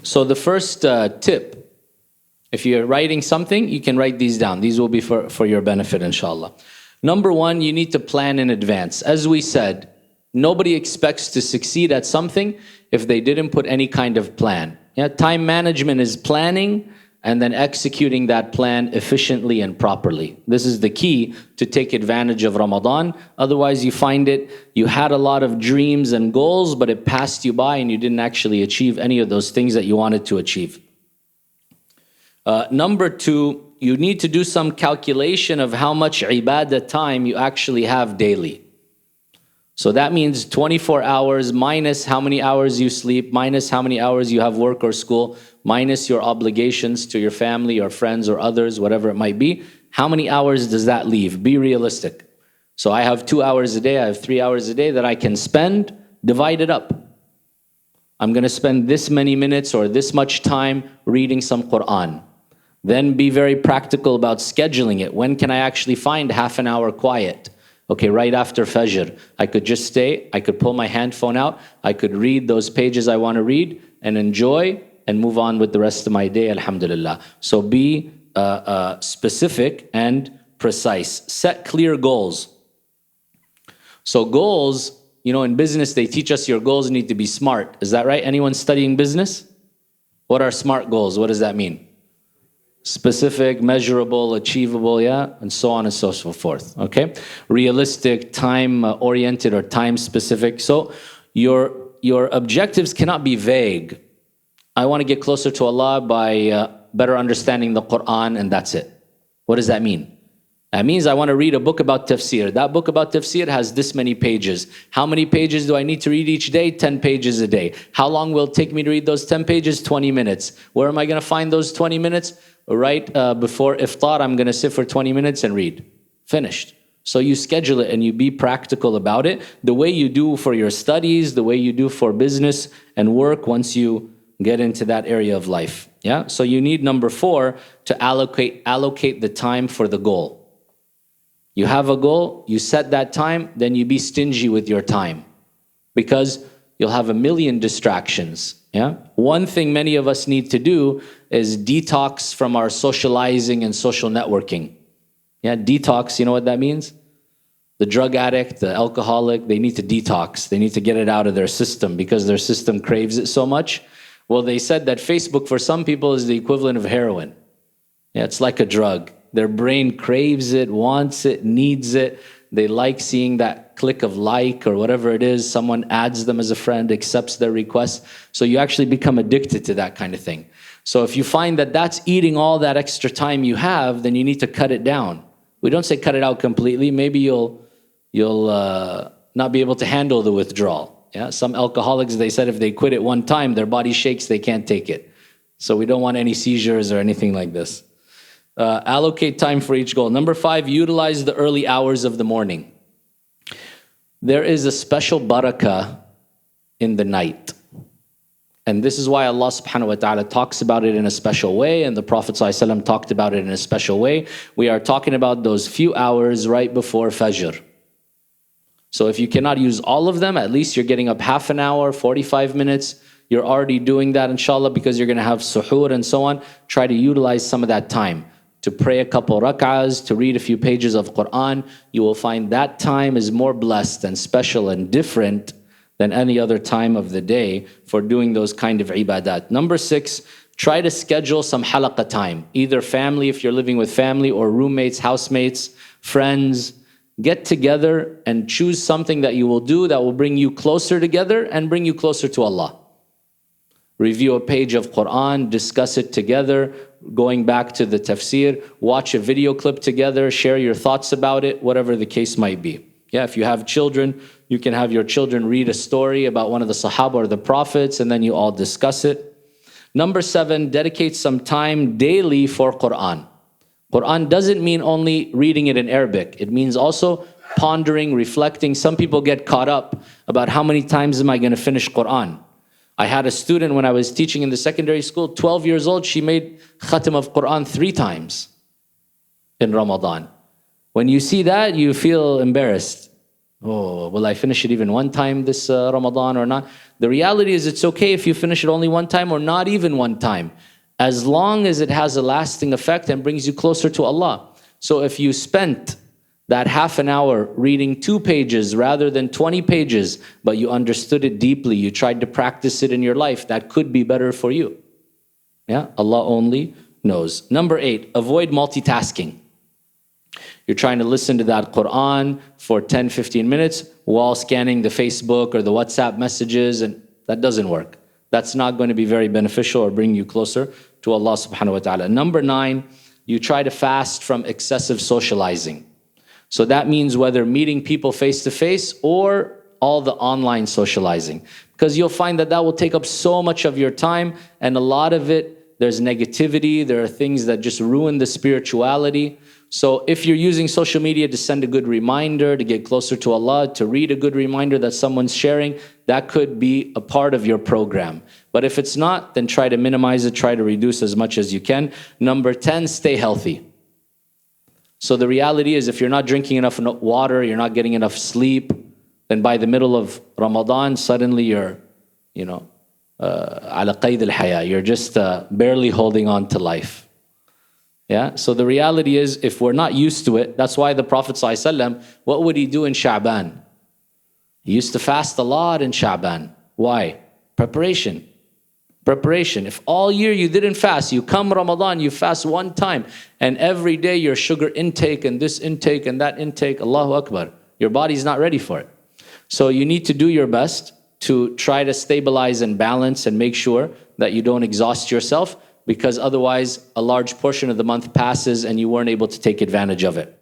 So the first tip, if you're writing something, you can write these down. These will be for your benefit, inshallah. Number one, you need to plan in advance. As we said, nobody expects to succeed at something if they didn't put any kind of plan. Yeah, time management is planning and then executing that plan efficiently and properly. This is the key to take advantage of Ramadan. Otherwise, you find you had a lot of dreams and goals, but it passed you by and you didn't actually achieve any of those things that you wanted to achieve. Number two, you need to do some calculation of how much ibadah time you actually have daily. So that means 24 hours minus how many hours you sleep, minus how many hours you have work or school, minus your obligations to your family or friends or others, whatever it might be. How many hours does that leave? Be realistic. So I have 2 hours a day, I have 3 hours a day that I can spend, divide it up. I'm going to spend this many minutes or this much time reading some Quran. Then be very practical about scheduling it. When can I actually find half an hour quiet? Okay, right after Fajr. I could just stay, I could pull my handphone out, I could read those pages I want to read and enjoy and move on with the rest of my day, alhamdulillah. So be specific and precise. Set clear goals. So goals, you know, in business they teach us your goals need to be smart. Is that right? Anyone studying business? What are SMART goals? What does that mean? Specific, measurable, achievable, yeah, and so on and so forth, okay? Realistic, time-oriented or time-specific. So your objectives cannot be vague. I want to get closer to Allah by better understanding the Quran and that's it. What does that mean? That means I want to read a book about tafsir. That book about tafsir has this many pages. How many pages do I need to read each day? 10 pages a day. How long will it take me to read those 10 pages? 20 minutes. Where am I going to find those 20 minutes? Right before iftar, I'm going to sit for 20 minutes and read. Finished. So you schedule it and you be practical about it. The way you do for your studies, the way you do for business and work once you get into that area of life. Yeah. So you need number 4 to allocate the time for the goal. You have a goal, you set that time, then you be stingy with your time because you'll have a million distractions. Yeah. One thing many of us need to do is detox from our socializing and social networking. Yeah, detox, you know what that means? The drug addict, the alcoholic, they need to detox. They need to get it out of their system because their system craves it so much. Well, they said that Facebook for some people is the equivalent of heroin. Yeah, it's like a drug. Their brain craves it, wants it, needs it. They like seeing that click of like or whatever it is. Someone adds them as a friend, accepts their request. So you actually become addicted to that kind of thing. So if you find that that's eating all that extra time you have, then you need to cut it down. We don't say cut it out completely. Maybe you'll not be able to handle the withdrawal. Yeah, some alcoholics, they said if they quit it one time, their body shakes, they can't take it. So we don't want any seizures or anything like this. Allocate time for each goal. Number 5, utilize the early hours of the morning. There is a special barakah in the night. And this is why Allah subhanahu wa ta'ala talks about it in a special way, and the Prophet ﷺ talked about it in a special way. We are talking about those few hours right before Fajr. So if you cannot use all of them, at least you're getting up half an hour, 45 minutes. You're already doing that, inshallah, because you're going to have suhoor and so on. Try to utilize some of that time to pray a couple rak'ahs, to read a few pages of Quran. You will find that time is more blessed and special and different than any other time of the day for doing those kind of ibadat. Number 6, try to schedule some halaqah time. Either family, if you're living with family, or roommates, housemates, friends. Get together and choose something that you will do that will bring you closer together and bring you closer to Allah. Review a page of Quran, discuss it together, going back to the tafsir, watch a video clip together, share your thoughts about it, whatever the case might be. Yeah, if you have children, you can have your children read a story about one of the Sahaba or the Prophets, and then you all discuss it. Number 7, dedicate some time daily for Quran. Quran doesn't mean only reading it in Arabic. It means also pondering, reflecting. Some people get caught up about how many times am I going to finish Quran. I had a student when I was teaching in the secondary school, 12 years old, she made khatam of Quran 3 times in Ramadan. When you see that, you feel embarrassed. Oh, will I finish it even one time this Ramadan or not? The reality is it's okay if you finish it only one time or not even one time, as long as it has a lasting effect and brings you closer to Allah. So if you spent that half an hour reading 2 pages rather than 20 pages, but you understood it deeply, you tried to practice it in your life, that could be better for you. Yeah, Allah only knows. Number 8, avoid multitasking. You're trying to listen to that Quran for 10, 15 minutes while scanning the Facebook or the WhatsApp messages, and that doesn't work. That's not going to be very beneficial or bring you closer to Allah subhanahu wa ta'ala. Number 9, you try to fast from excessive socializing. So that means whether meeting people face to face or all the online socializing. Because you'll find that that will take up so much of your time, and a lot of it, there's negativity, there are things that just ruin the spirituality. So if you're using social media to send a good reminder, to get closer to Allah, to read a good reminder that someone's sharing, that could be a part of your program. But if it's not, then try to minimize it, try to reduce as much as you can. Number 10, stay healthy. So the reality is if you're not drinking enough water, you're not getting enough sleep, then by the middle of Ramadan, suddenly you're, ala qayd al-haya, you're just barely holding on to life. Yeah. So the reality is, if we're not used to it, that's why the Prophet ﷺ, what would he do in Sha'ban? He used to fast a lot in Sha'ban. Why? Preparation. Preparation. If all year you didn't fast, you come Ramadan, you fast one time, and every day your sugar intake and this intake and that intake, Allahu Akbar, your body's not ready for it. So you need to do your best to try to stabilize and balance and make sure that you don't exhaust yourself, because otherwise a large portion of the month passes and you weren't able to take advantage of it.